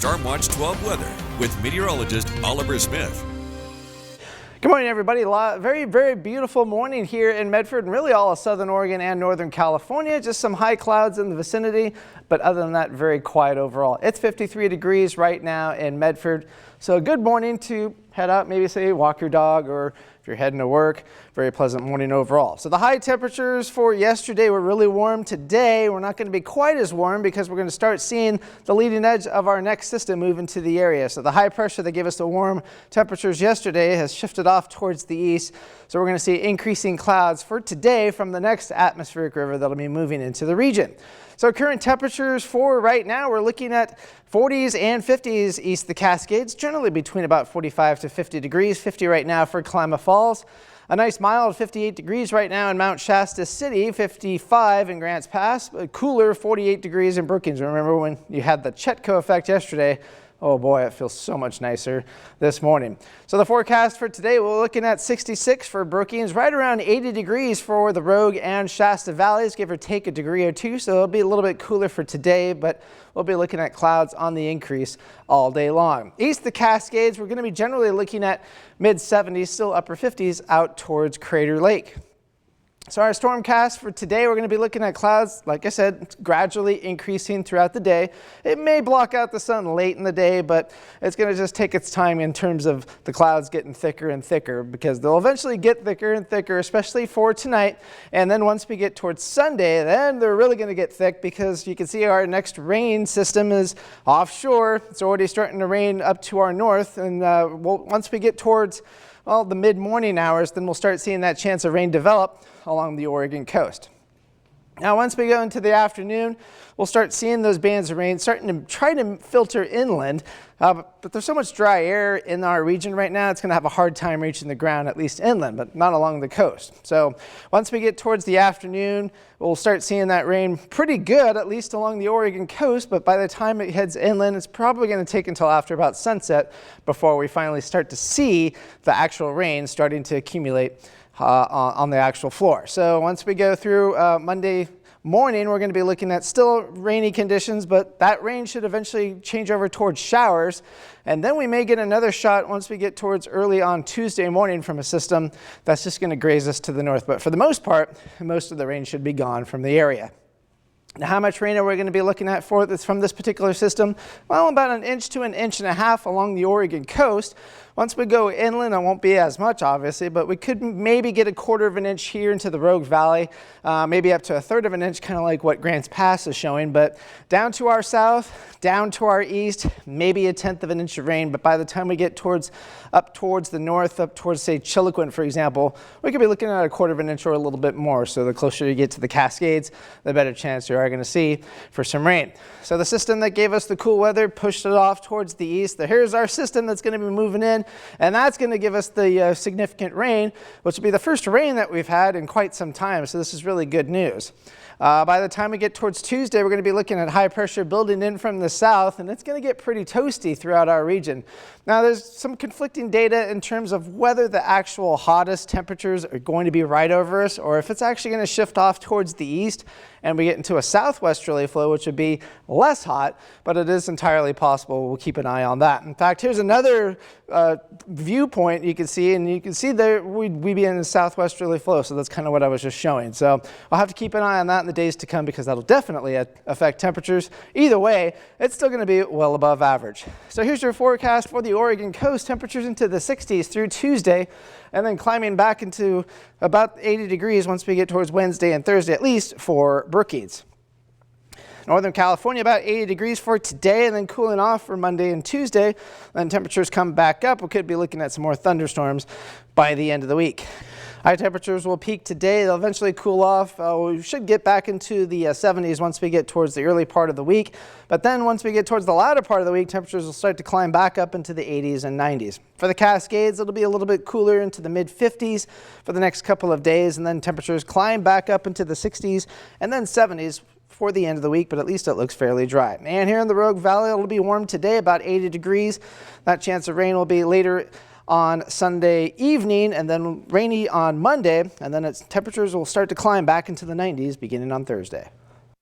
StormWatch 12 weather with meteorologist Oliver Smith. Good morning, everybody. Very, very beautiful morning here in Medford and really all of Southern Oregon and Northern California. Just some high clouds in the vicinity, but other than that, very quiet overall. It's 53 degrees right now in Medford. So a good morning to head out, maybe say walk your dog, or if you're heading to work, very pleasant morning overall. So the high temperatures for yesterday were really warm. Today, we're not going to be quite as warm because we're going to start seeing the leading edge of our next system move into the area. So the high pressure that gave us the warm temperatures yesterday has shifted off towards the east. So we're going to see increasing clouds for today from the next atmospheric river that'll be moving into the region. So current temperatures for right now, we're looking at 40s and 50s east of the Cascades, generally between about 45 to 50 degrees, 50 right now for Klamath Falls. A nice mild 58 degrees right now in Mount Shasta City, 55 in Grants Pass, a cooler 48 degrees in Brookings. Remember when you had the Chetco effect yesterday? Oh boy, it feels so much nicer this morning. So the forecast for today, we're looking at 66 for Brookings, right around 80 degrees for the Rogue and Shasta Valleys, give or take a degree or two. So it'll be a little bit cooler for today, but we'll be looking at clouds on the increase all day long. East of the Cascades, we're going to be generally looking at mid 70s, still upper 50s out towards Crater Lake. So our stormcast for today, we're going to be looking at clouds, like I said, gradually increasing throughout the day. It may block out the sun late in the day, but it's going to just take its time in terms of the clouds getting thicker and thicker, because they'll eventually get thicker and thicker, especially for tonight. And then once we get towards Sunday, then they're really going to get thick, because you can see our next rain system is offshore. It's already starting to rain up to our north. And once we get towards the mid-morning hours, then we'll start seeing that chance of rain develop along the Oregon coast. Now, once we go into the afternoon, we'll start seeing those bands of rain starting to try to filter inland. But there's so much dry air in our region right now, it's going to have a hard time reaching the ground, at least inland, but not along the coast. So once we get towards the afternoon, we'll start seeing that rain pretty good, at least along the Oregon coast. But by the time it heads inland, it's probably going to take until after about sunset before we finally start to see the actual rain starting to accumulate on the actual floor. So once we go through Monday morning, we're going to be looking at still rainy conditions, but that rain should eventually change over towards showers. And then we may get another shot once we get towards early on Tuesday morning from a system that's just going to graze us to the north. But for the most part, most of the rain should be gone from the area. Now, how much rain are we going to be looking at from this particular system? Well, about 1 inch to 1.5 inches along the Oregon coast. Once we go inland, it won't be as much, obviously, but we could maybe get 1/4 of an inch here into the Rogue Valley, maybe up to 1/3 of an inch, kind of like what Grants Pass is showing. But down to our south, down to our east, maybe 1/10 of an inch of rain. But by the time we get up towards the north, up towards, say, Chiloquin, for example, we could be looking at 1/4 of an inch or a little bit more. So the closer you get to the Cascades, the better chance you are going to see for some rain. So the system that gave us the cool weather pushed it off towards the east. Here's our system that's going to be moving in, and that's going to give us the significant rain, which will be the first rain that we've had in quite some time. So this is really good news. By the time we get towards Tuesday, we're going to be looking at high pressure building in from the south, and it's going to get pretty toasty throughout our region. Now, there's some conflicting data in terms of whether the actual hottest temperatures are going to be right over us, or if it's actually going to shift off towards the east and we get into a southwesterly flow, which would be less hot, but it is entirely possible. We'll keep an eye on that. In fact, here's another viewpoint you can see, and you can see there we'd be in a southwesterly flow, so that's kind of what I was just showing. So I'll have to keep an eye on that in the days to come, because that'll definitely affect temperatures. Either way, it's still going to be well above average. So here's your forecast for the Oregon coast. Temperatures into the 60s through Tuesday, and then climbing back into about 80 degrees once we get towards Wednesday and Thursday, at least for Brookings. Northern California, about 80 degrees for today, and then cooling off for Monday and Tuesday. Then temperatures come back up. We could be looking at some more thunderstorms by the end of the week. High temperatures will peak today. They'll eventually cool off. We should get back into the 70s once we get towards the early part of the week. But then once we get towards the latter part of the week, temperatures will start to climb back up into the 80s and 90s. For the Cascades, it'll be a little bit cooler into the mid-50s for the next couple of days, and then temperatures climb back up into the 60s and then 70s for the end of the week, but at least it looks fairly dry. And here in the Rogue Valley, it'll be warm today, about 80 degrees. That chance of rain will be later on Sunday evening, and then rainy on Monday, and then its temperatures will start to climb back into the 90s beginning on Thursday.